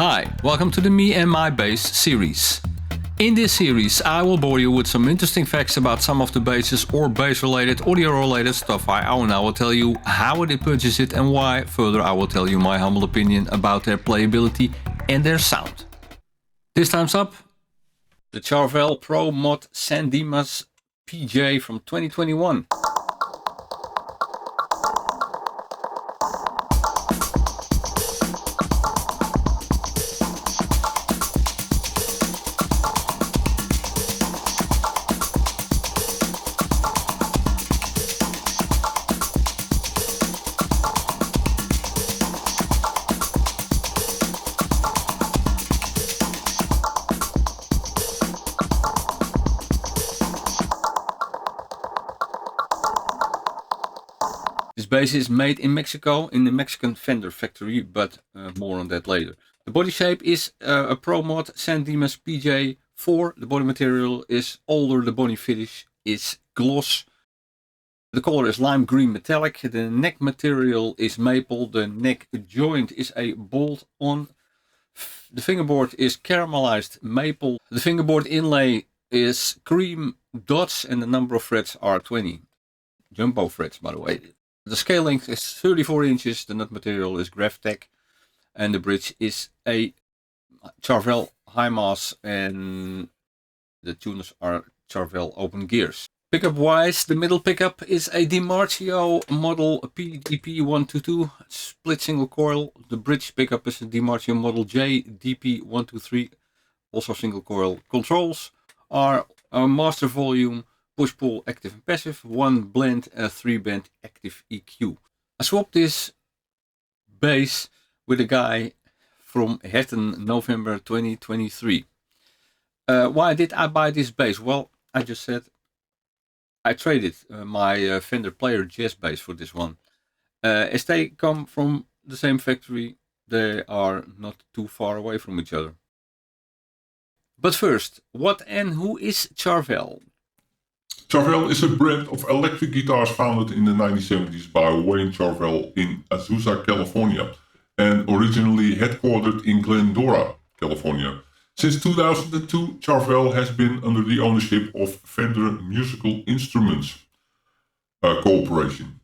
Hi, welcome to the Me and My Bass series. In this series, I will bore you with some interesting facts about some of the basses or bass-related, audio-related stuff. I will tell you how I did purchase it and why. Further, I will tell you my humble opinion about their playability and their sound. This time's up. The Charvel Pro Mod Dimas PJ from 2021. This bass is made in Mexico in the Mexican Fender factory, but more on that later. The body shape is a Pro Mod Dimas PJ4. The body material is older, the body finish is gloss. The color is lime green metallic. The neck material is maple. The neck joint is a bolt-on. The fingerboard is caramelized maple. The fingerboard inlay is cream dots and the number of frets are 20. Jumbo frets, by the way. The scale length is 34 inches, the nut material is Graphtec, and the bridge is a Charvel high mass, and the tuners are Charvel open gears. Pickup wise, the middle pickup is a DiMarzio model PDP122 split single coil. The bridge pickup is a DiMarzio model JDP123, also single coil. Controls are a master volume, push pull active and passive, one blend, a 3-band active EQ. I swapped this bass with a guy from Herten, November 2023. Why did I buy this bass? Well, I just said I traded my Fender Player Jazz bass for this one. As they come from the same factory, they are not too far away from each other. But first, what and who is Charvel? Charvel is a brand of electric guitars founded in the 1970s by Wayne Charvel in Azusa, California, and originally headquartered in Glendora, California. Since 2002, Charvel has been under the ownership of Fender Musical Instruments Corporation.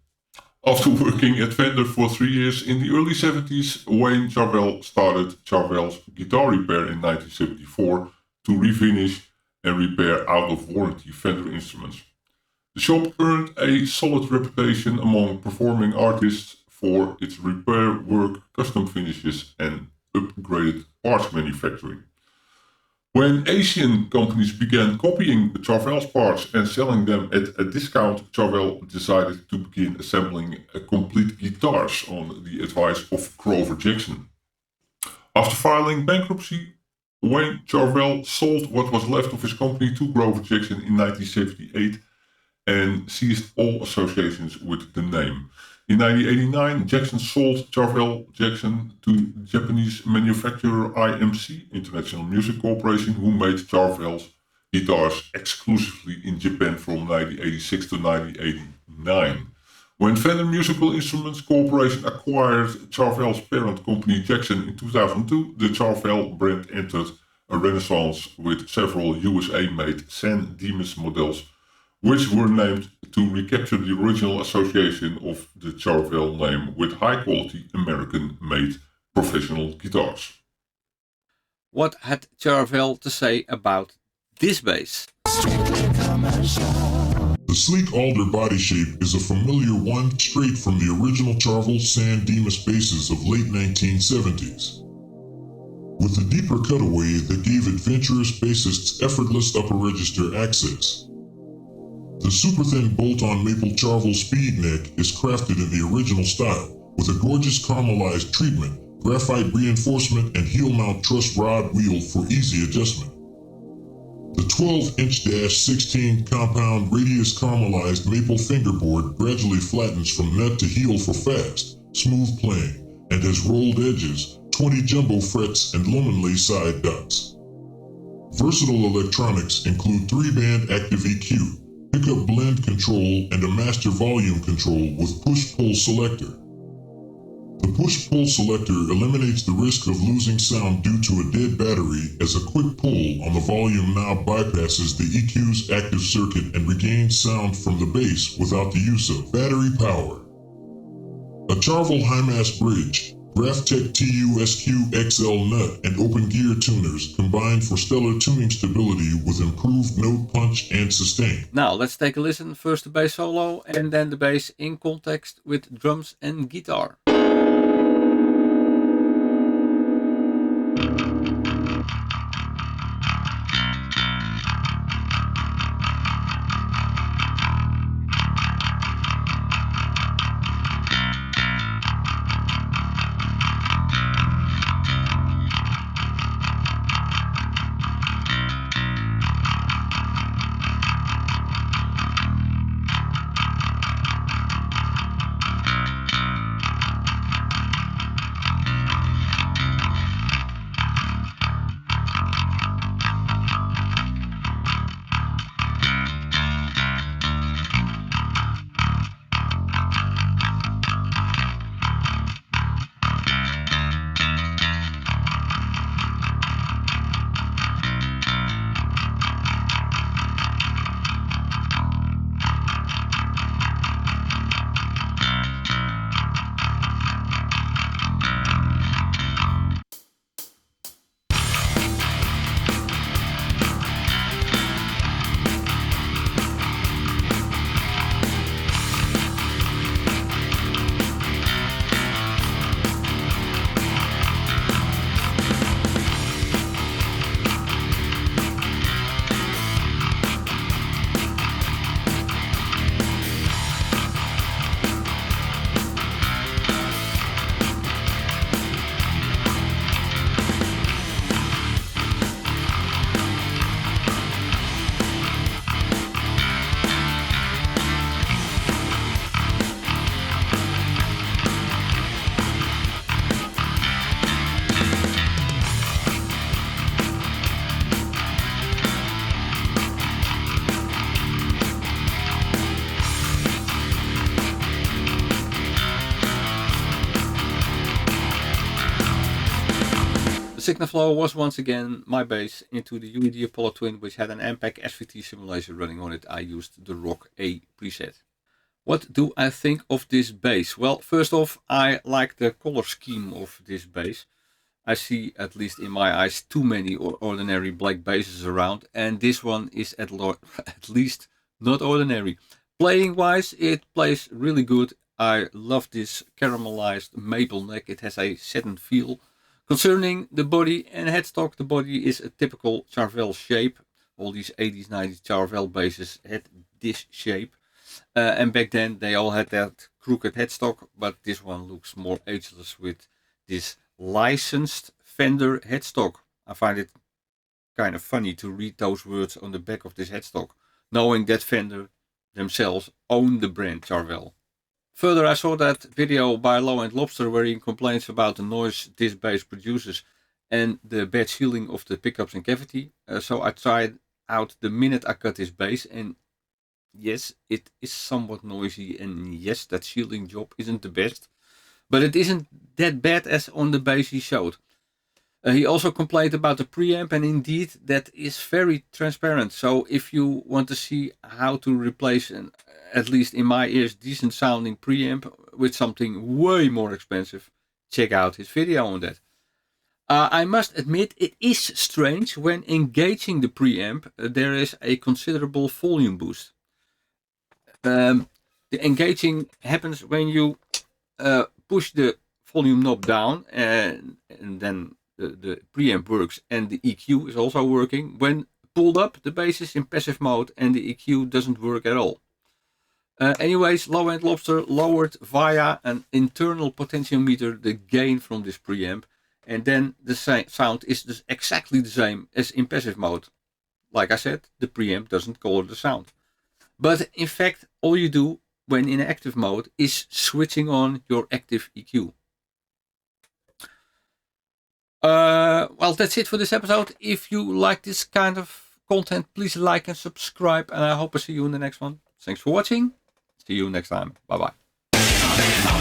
After working at Fender for 3 years in the early 70s, Wayne Charvel started Charvel's Guitar Repair in 1974 to refinish and repair out-of-warranty Fender instruments. The shop earned a solid reputation among performing artists for its repair work, custom finishes and upgraded parts manufacturing. When Asian companies began copying Charvel's parts and selling them at a discount, Charvel decided to begin assembling complete guitars on the advice of Grover Jackson. After filing bankruptcy, Wayne Charvel sold what was left of his company to Grover Jackson in 1978 and ceased all associations with the name. In 1989, Jackson sold Charvel Jackson to Japanese manufacturer IMC, International Music Corporation, who made Charvel's guitars exclusively in Japan from 1986 to 1989. When Fender Musical Instruments Corporation acquired Charvel's parent company Jackson in 2002, the Charvel brand entered a renaissance with several USA-made Dimas models, which were named to recapture the original association of the Charvel name with high-quality American-made professional guitars. What had Charvel to say about this bass? The sleek alder body shape is a familiar one straight from the original Charvel Dimas basses of late 1970s. With a deeper cutaway that gave adventurous bassists effortless upper register access. The super thin bolt-on maple Charvel speed neck is crafted in the original style with a gorgeous caramelized treatment, graphite reinforcement and heel mount truss rod wheel for easy adjustment. The 12-inch-16 compound radius caramelized maple fingerboard gradually flattens from nut to heel for fast, smooth playing, and has rolled edges, 20 jumbo frets, and luminally side dots. Versatile electronics include 3-band active EQ, pickup blend control, and a master volume control with push-pull selector. The push-pull selector eliminates the risk of losing sound due to a dead battery, as a quick pull on the volume knob bypasses the EQ's active circuit and regains sound from the bass without the use of battery power. A Charvel high-mass bridge, GraphTech TU-SQ XL nut, and open gear tuners combined for stellar tuning stability with improved note punch and sustain. Now let's take a listen. First the bass solo and then the bass in context with drums and guitar. Signal flow was once again my bass into the UED Apollo Twin, which had an MPEG SVT simulation running on it. I used the Rock A preset. What do I think of this bass? Well, first off, I like the color scheme of this bass. I see, at least in my eyes, too many ordinary black basses around, and this one is at least not ordinary. Playing wise, it plays really good. I love this caramelized maple neck. It has a satin feel. Concerning the body and headstock, the body is a typical Charvel shape. All these 80s, 90s Charvel basses had this shape. And back then they all had that crooked headstock, but this one looks more ageless with this licensed Fender headstock. I find it kind of funny to read those words on the back of this headstock, knowing that Fender themselves own the brand Charvel. Further, I saw that video by Low End Lobster where he complains about the noise this bass produces and the bad shielding of the pickups and cavity. So I tried out the minute I cut this bass, and yes, it is somewhat noisy, and yes, that shielding job isn't the best, but it isn't that bad as on the bass he showed. He also complained about the preamp, and indeed that is very transparent. So if you want to see how to replace an, at least in my ears, decent sounding preamp with something way more expensive, check out his video on that. I must admit it is strange when engaging the preamp. There is a considerable volume boost. The engaging happens when you push the volume knob down, and then the preamp works and the EQ is also working. When pulled up, the bass is in passive mode and the EQ doesn't work at all. Anyways, Low End Lobster lowered via an internal potentiometer the gain from this preamp, and then the sound is just exactly the same as in passive mode. Like I said, the preamp doesn't color the sound. But in fact, all you do when in active mode is switching on your active EQ. Well, that's it for this episode. If you like this kind of content, please like and subscribe, and I hope I see you in the next one. Thanks for watching. See you next time. Bye bye.